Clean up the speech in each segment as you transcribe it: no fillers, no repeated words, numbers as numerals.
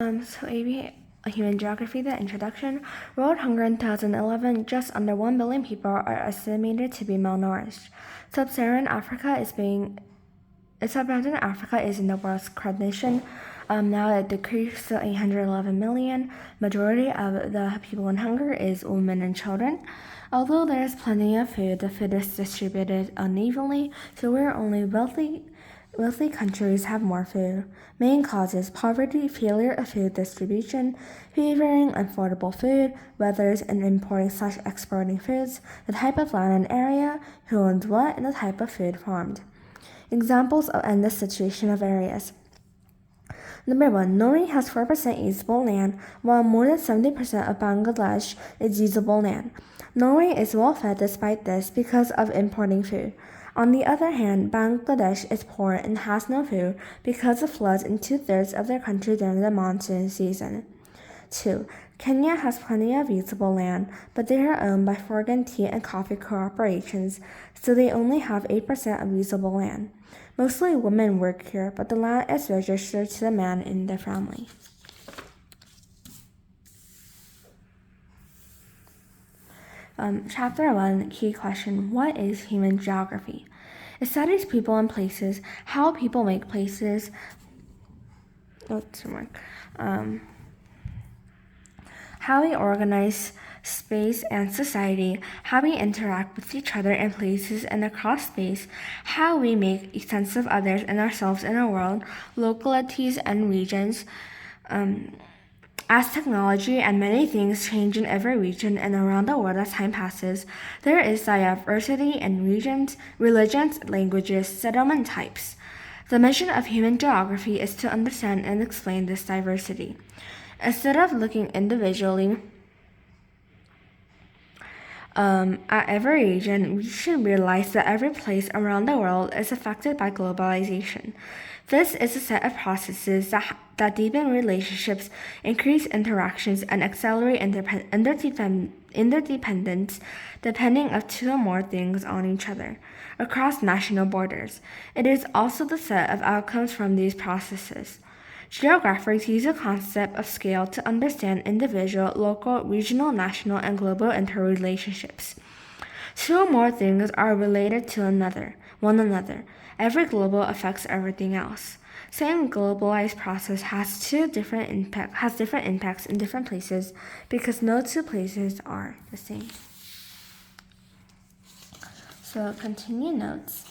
A Human Geography, the introduction. World hunger in 2011, just under 1 billion people are estimated to be malnourished. Sub-Saharan Africa is in the world's condition. Now it decreased to 811 million. Majority of the people in hunger is women and children. Although there is plenty of food, the food is distributed unevenly, so where only wealthy countries have more food. Main causes: poverty, failure of food distribution, favoring unaffordable food, weathers in importing/exporting foods, the type of land and area, who owns what, and the type of food farmed. Examples of endless situation of areas. Number 1. Norway has 4% usable land, while more than 70% of Bangladesh is usable land. Norway is well fed despite this because of importing food. On the other hand, Bangladesh is poor and has no food because of floods in 2/3 of their country during the monsoon season. 2. Kenya has plenty of usable land, but they are owned by foreign tea and coffee corporations, so they only have 8% of usable land. Mostly women work here, but the land is registered to the man in the family. Chapter 1, key question: what is human geography? It studies people and places, how people make places, how we organize space and society, how we interact with each other in places and across space, how we make sense of others and ourselves in our world, localities and regions. As technology and many things change in every region and around the world as time passes, there is diversity in regions, religions, languages, settlement types. The mission of human geography is to understand and explain this diversity. Instead of looking individually at every region, we should realize that every place around the world is affected by globalization. This is a set of processes that deepen relationships, increase interactions, and accelerate interdependence depending of two or more things on each other across national borders. It is also the set of outcomes from these processes. Geographers use the concept of scale to understand individual, local, regional, national, and global interrelationships. Two or more things are related to one another. Every global affects everything else. Same globalized process has different impacts in different places because no two places are the same. So continue notes.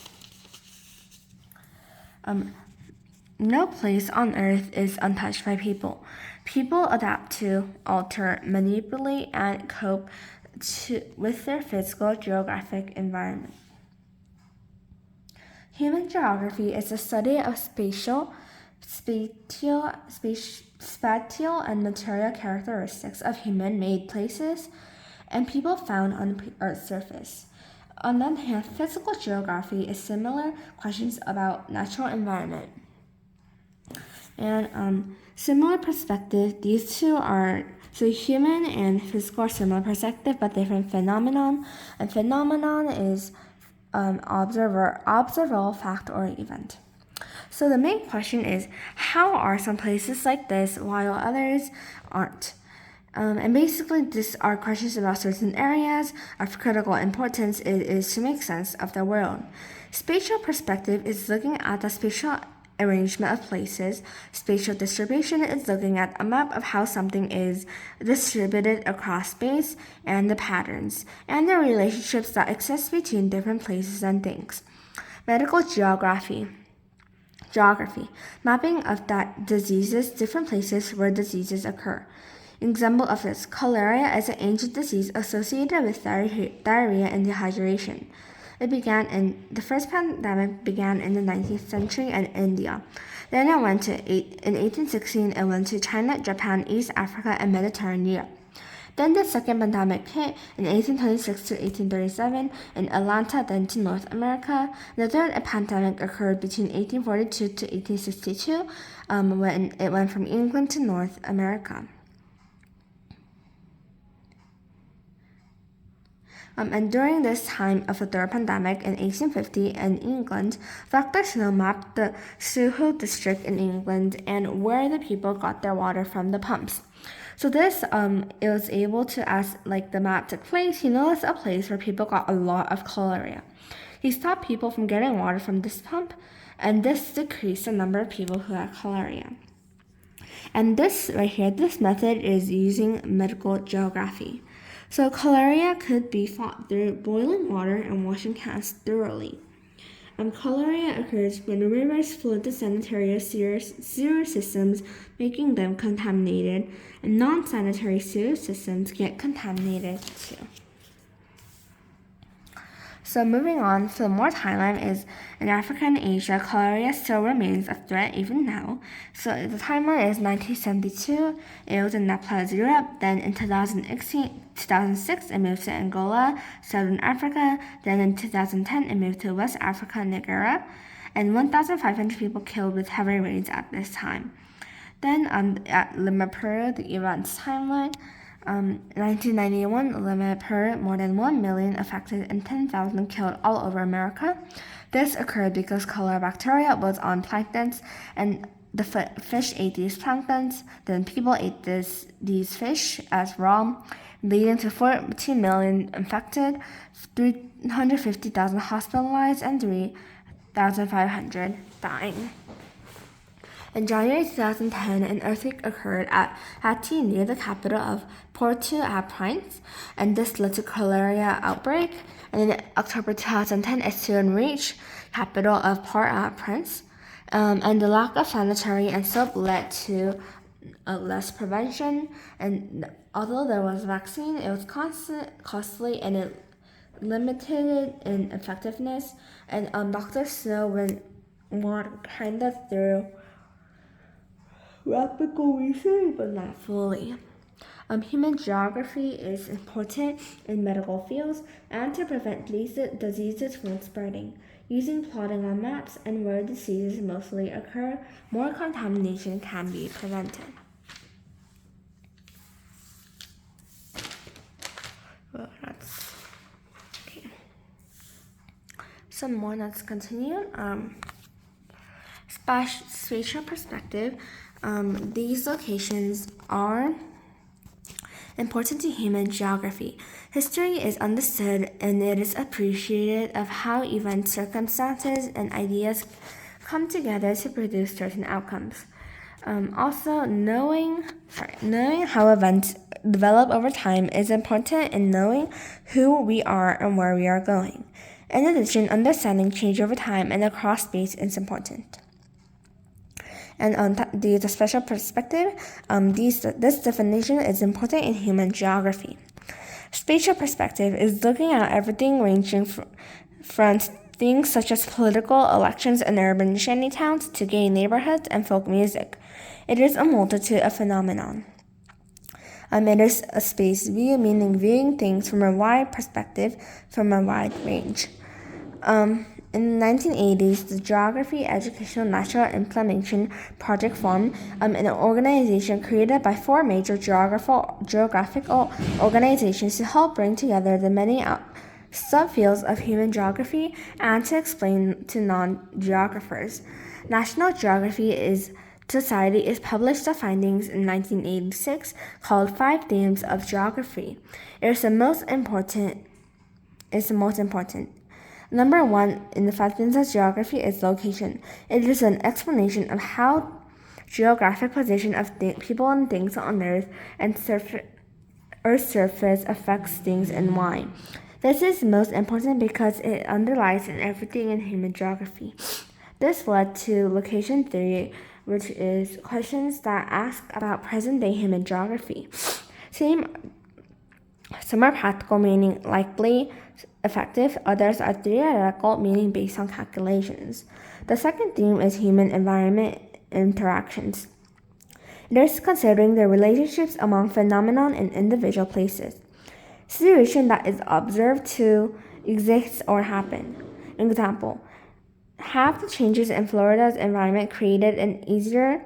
No place on earth is untouched by people. People adapt to, alter, manipulate, and cope with their physical geographic environment. Human geography is the study of spatial and material characteristics of human-made places and people found on the Earth's surface. On the other hand, physical geography is similar questions about natural environment. And similar perspective, these two are, so human and physical are similar perspective but different phenomenon. And phenomenon is observable fact or event. So the main question is, how are some places like this while others aren't? And basically, these are questions about certain areas of critical importance. It is to make sense of the world. Spatial perspective is looking at the spatial arrangement of places. Spatial distribution is looking at a map of how something is distributed across space and the patterns and the relationships that exist between different places and things. Medical geography, mapping of diseases, different places where diseases occur. Example of this: cholera is an ancient disease associated with diarrhea and dehydration. The first pandemic began in the 19th century in India. Then in 1816, it went to China, Japan, East Africa, and Mediterranean Europe. Then the second pandemic hit in 1826 to 1837 in Atlanta, then to North America. The third pandemic occurred between 1842 to 1862 when it went from England to North America. And during this time of the third pandemic in 1850 in England, Dr. Snow mapped the Soho district in England and where the people got their water from the pumps. So this it was able to, as like the map took place, he noticed a place where people got a lot of cholera. He stopped people from getting water from this pump, and this decreased the number of people who had cholera. And this right here, this method is using medical geography. So cholera could be fought through boiling water and washing hands thoroughly. Cholera occurs when rivers flood the sanitary sewer systems, making them contaminated, and non-sanitary sewer systems get contaminated too. So moving on, so more timeline is in Africa and Asia, cholera still remains a threat even now. So the timeline is 1972, it was in Nepal, Europe, then in 2006 it moved to Angola, Southern Africa, then in 2010 it moved to West Africa, Nigeria, and 1,500 people killed with heavy rains at this time. Then at Lima, Peru, the events timeline. 1991, Lima, Peru, more than 1 million affected and 10,000 killed all over America. This occurred because cholera bacteria was on planktons, and the fish ate these planktons. Then people ate these fish as raw, leading to 14 million infected, 350,000 hospitalized, and 3,500 dying. In January 2010, an earthquake occurred at Haiti near the capital of Port-au-Prince, and this led to cholera outbreak. And in October 2010, it soon reached capital of Port-au-Prince, and the lack of sanitary and soap led to less prevention. And although there was a vaccine, it was costly and it limited in effectiveness. And Dr. Snow went more kind of through rapid research, but not fully. Human geography is important in medical fields and to prevent diseases from spreading. Using plotting on maps and where diseases mostly occur, more contamination can be prevented. Well, that's okay. Some more, let's continue. Spatial perspective. These locations are important to human geography. History is understood and it is appreciated of how events, circumstances, and ideas come together to produce certain outcomes. Also, knowing how events develop over time is important in knowing who we are and where we are going. In addition, understanding change over time and across space is important. And on the spatial perspective, this definition is important in human geography. Spatial perspective is looking at everything ranging from things such as political elections in urban shantytowns to gay neighborhoods and folk music. It is a multitude of phenomenon. It is a space view, meaning viewing things from a wide perspective, from a wide range. In the 1980s, the Geography Educational National Implementation Project formed an organization created by 4 major geographical organizations to help bring together the many subfields of human geography and to explain to non-geographers. National Geography Society published the findings in 1986 called 5 Themes of Geography. It is the most important. Number 1 in the 5 themes of geography is location. It is an explanation of how geographic position of people and things on Earth's surface affects things and why. This is most important because it underlies in everything in human geography. This led to location theory, which is questions that ask about present-day human geography. Some are practical, meaning likely, effective. Others are theoretical, meaning based on calculations. The second theme is human-environment interactions. It is considering the relationships among phenomenon in individual places. Situation that is observed to exist or happen. Example, have the changes in Florida's environment created an easier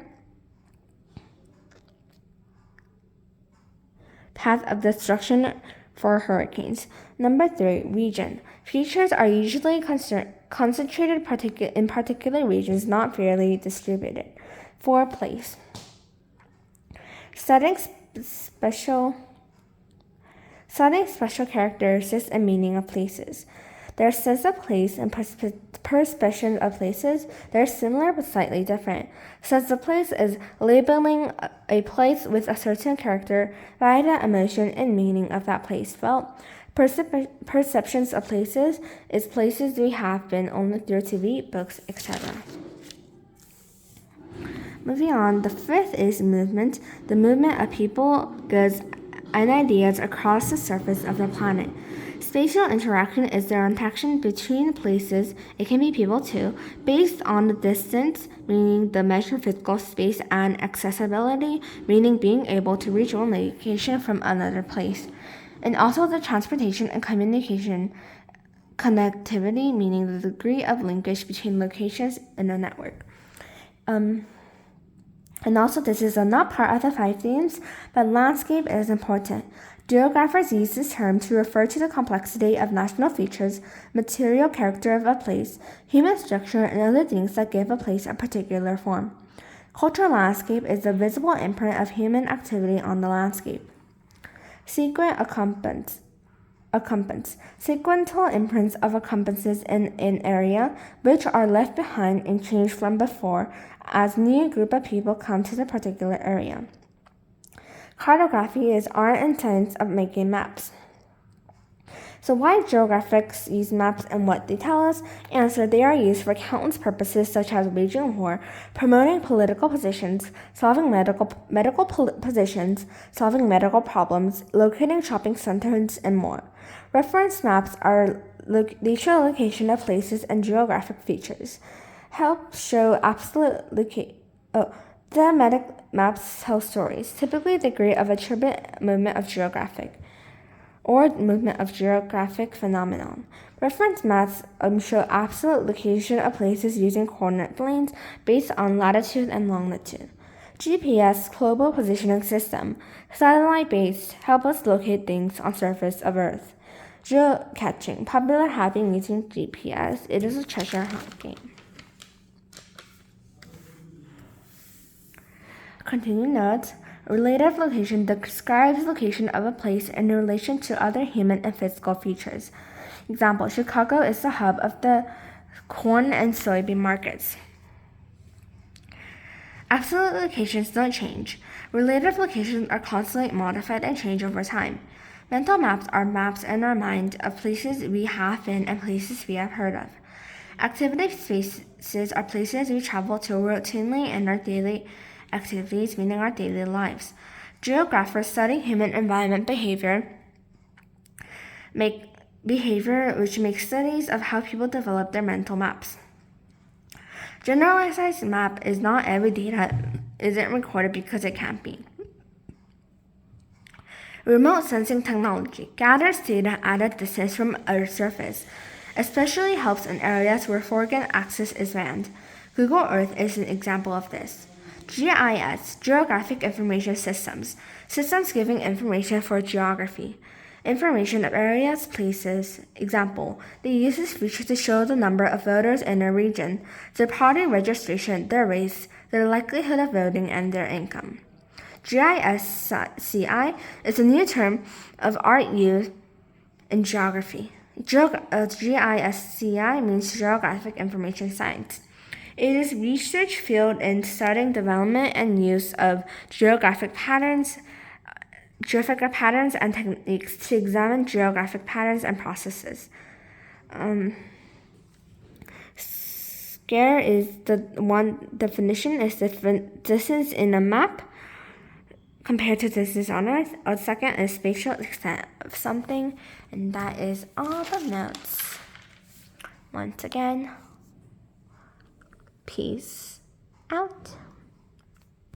path of destruction for hurricanes. Number 3, region. Features are usually concentrated in particular regions, not fairly distributed. 4, place. Studying special characteristics and meaning of places. Their sense of place and perception of places, they're similar but slightly different. Sense of place is labeling a place with a certain character, value, emotion, and meaning of that place felt. Perceptions of places is places we have been only through TV, books, etc. Moving on, the 5th is movement, the movement of people, goods, and ideas across the surface of the planet. Spatial interaction is the interaction between places, it can be people too, based on the distance, meaning the measured physical space, and accessibility, meaning being able to reach one location from another place. And also the transportation and communication connectivity, meaning the degree of linkage between locations in a network. And also, this is not part of the 5 themes, but landscape is important. Geographers use this term to refer to the complexity of national features, material character of a place, human structure, and other things that give a place a particular form. Cultural landscape is the visible imprint of human activity on the landscape. Sequent sequential imprints of accompances in an area, which are left behind and changed from before as new group of people come to the particular area. Cartography is art and science of making maps. So why geographics use maps and what they tell us? Answer, they are used for countless purposes such as waging war, promoting political positions, solving medical positions, solving medical problems, locating shopping centers, and more. Reference maps they show location of places and geographic features. Help show absolute location. Thematic maps tell stories, typically the degree of attribute movement of geographic phenomenon. Reference maps show absolute location of places using coordinate planes based on latitude and longitude. GPS, global positioning system, satellite-based, help us locate things on surface of Earth. Geocaching, popular happening using GPS. It is a treasure hunt game. Continue notes. Relative location describes location of a place in relation to other human and physical features. Example, Chicago is the hub of the corn and soybean markets. Absolute locations don't change. Relative locations are constantly modified and change over time. Mental maps are maps in our mind of places we have been and places we have heard of. Activity spaces are places we travel to routinely in our daily activities, meaning our daily lives. Geographers study human environment behavior, which makes studies of how people develop their mental maps. Generalized map is not every data isn't recorded because it can't be. Remote sensing technology gathers data at a distance from Earth's surface, especially helps in areas where foreign access is banned. Google Earth is an example of this. GIS, Geographic Information Systems giving information for geography. Information of areas, places. Example, they use this feature to show the number of voters in a region, their party registration, their race, their likelihood of voting, and their income. GISCI is a new term of art used in geography. GISCI means Geographic Information Science. It is research field in studying development and use of geographic patterns and techniques to examine geographic patterns and processes. Scale is the one definition is the distance in a map compared to distance on Earth. A second is spatial extent of something, and that is all the notes. Once again, peace out.